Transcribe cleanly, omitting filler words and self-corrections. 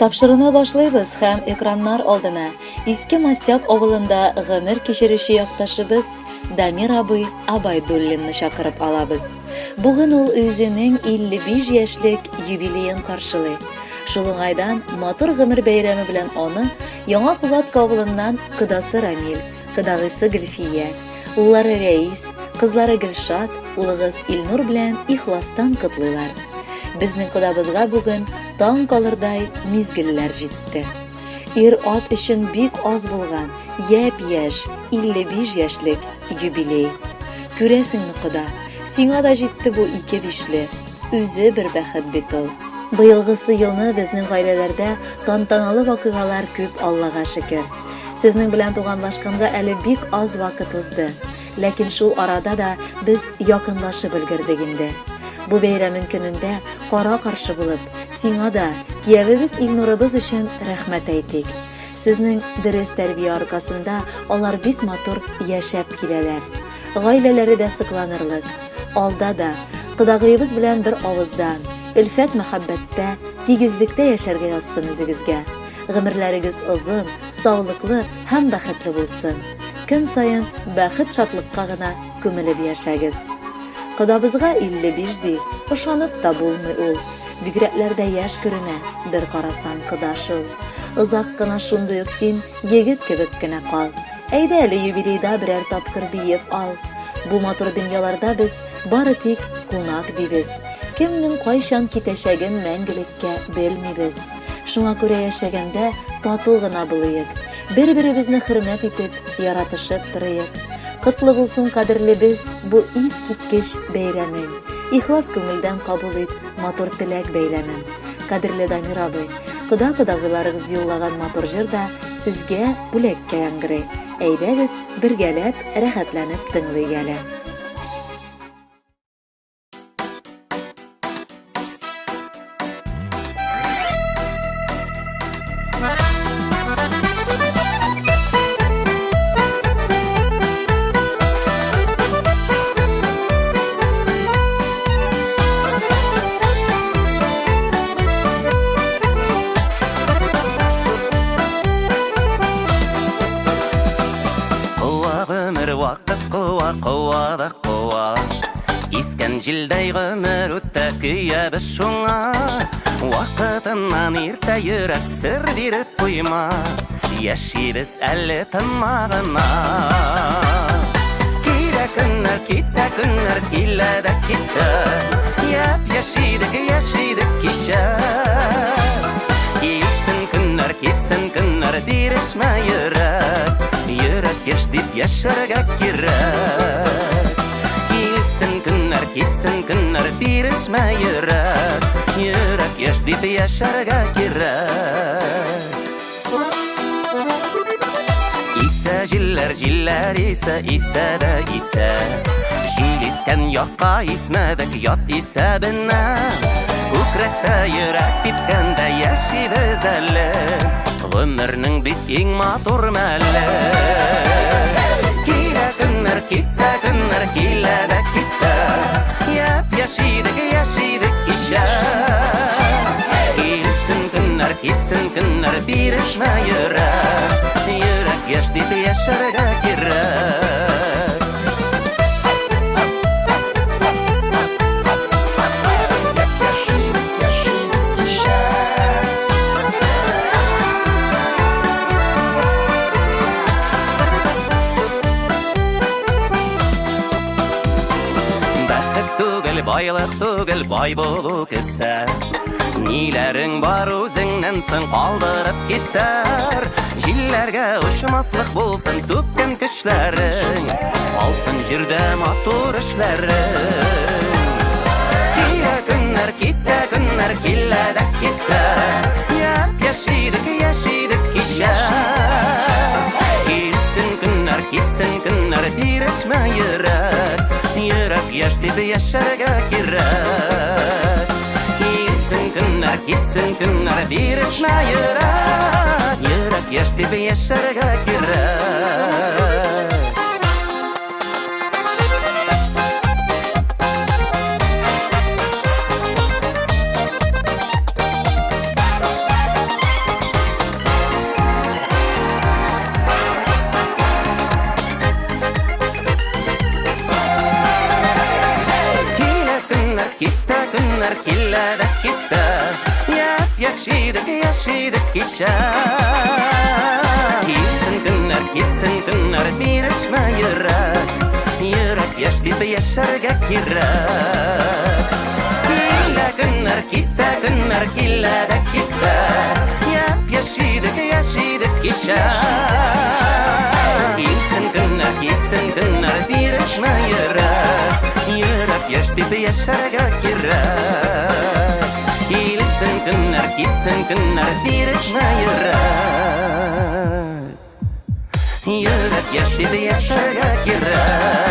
Тапшыруны башлайбыз һәм экраннар алдына Иске Мастяк авылында гомер кичерүче якташыбыз Дамир абый Абайдуллинны чакырып алабыз. Бүген ул үзенең 55 яшьлек юбилеен каршылый. Шул уңайдан матур гомер бәйрәме белән аны Яңа Кулат авылыннан кыдасы Рамил, кыдагысы Гөлфия, уллары Рәис, кызлары Гөлшат, улыгыз Илнур белән ихластан котлыйлар. Безнең кыдабызга бүген таң калырдай мизгелләр җитте. Ир ат өчен бик аз булган, япь-яшь 55 яшьлек юбилей. Күрәсеңме кыда, сиңа да җитте бу 2-5ле. Үзе бер бәхет бит ул. Быелгысы елны безнең гаиләләрдә тантаналы вакыйгалар күп, Аллага шөкер. Сезнең белән туганлашканга әле бик аз вакыт узды, ләкин шул арада да без якынлашып өлгердек инде. Бу бәйрәмең көнендә кара каршы булып, сиңа да, киявебез Илнурыбыз өчен рәхмәт әйтик. Сезнең дөрес тәрбия аркасында алар бик матур яшәп киләләр. Гаиләләре дә сыкланырлык. Алда да кыдагыебыз белән бер авыздан, илфәт мәхәббәттә, тигезлектә яшәргә язсын үзегезгә. Гомерләрегез озын, саулыклы һәм бәхетле булсын. Көн саен бәхет шатлыкка гына күмелеп яшәгез. Кыдабызга 55 ди, ышанып та булмый ул. Бигрәкләрдә яшь күренә, бер карасаң кыда шул. Озак кына шундый ук син егет кебек кенә кал. Әйдә әле юбилейда берәр тапкыр биеп ал. Бу матур дөньяларда без бары тик кунак дибез. Кемнең кайчан китәчәген мәңгелеккә белмибез. Шуңа күрә яшәгәндә тату гына булыйк. Бер-беребезне хөрмәт итеп, яратышып торыйк. Кытлы булсын кадерлебез бу искиткеч бәйрәмен. Ихлас күңелдән кабул ит матур теләк бәйләмен. Кадерле Дамир абый, кыда-кыдагыларыгыз юллаган матур җырда сезгә бүләккә яңгырый. Әйдәгез, бергәләп, рәхәтләнеп тыңлыйк әле. Искән җилдәй гомер үтә көябез шуңа. Вакытыннан иртә йөрәк сер биреп куйма. Яшибез әле тынмагына. Килә көннәр, китә көннәр, килә дә китә. Яшидек кичә. Китсен көннәр, бирешмә йөрәк. Йөрәк яшь дип яшәргә кирәк. Китсен көннәр, бирешмә йөрәк. Йөрәк яшь дип яшәргә кирәк. Исә җилләр исә, исә дә исә. Җил искән якка исмәдек ят исәбенә. Күкрәктә йөрәк типкәндә яшибез әле. Гомернең бит иң матур мәле. Килә көннәр, китә көннәр, килә дә китә. Яшидек кичә. Китсен көннәр, бирешмә йөрәк. Йөрәк яшь дип яшәргә кирәк. Байлык түгел, бай булу кесә. Ниләрең бар үзеңнән соң калдырып китәр. Җилләргә ошмаслык булсын түккән көчләрең. Алсын җирдә матур эшләрең. Килә көннәр, китә көннәр, килә дә китә. Яшидек кичә. Китсен көннәр, бирешмә йөрәк. Йөрәк яшь дип яшәргә кирәк. Китсен көннәр, бирешмә йөрәк. Йөрәк яшь дип яшәргә кирәк. yaşarga kirek. Killa günler gitti, günler killa da gitti. Yaşaydık yaşa. Gitsin günler birleşme yürek. Yürek yaşaydı yaşarga kirek. Gitsin günler birleşme yürek. Yürek yaşaydı yaşarga kirek.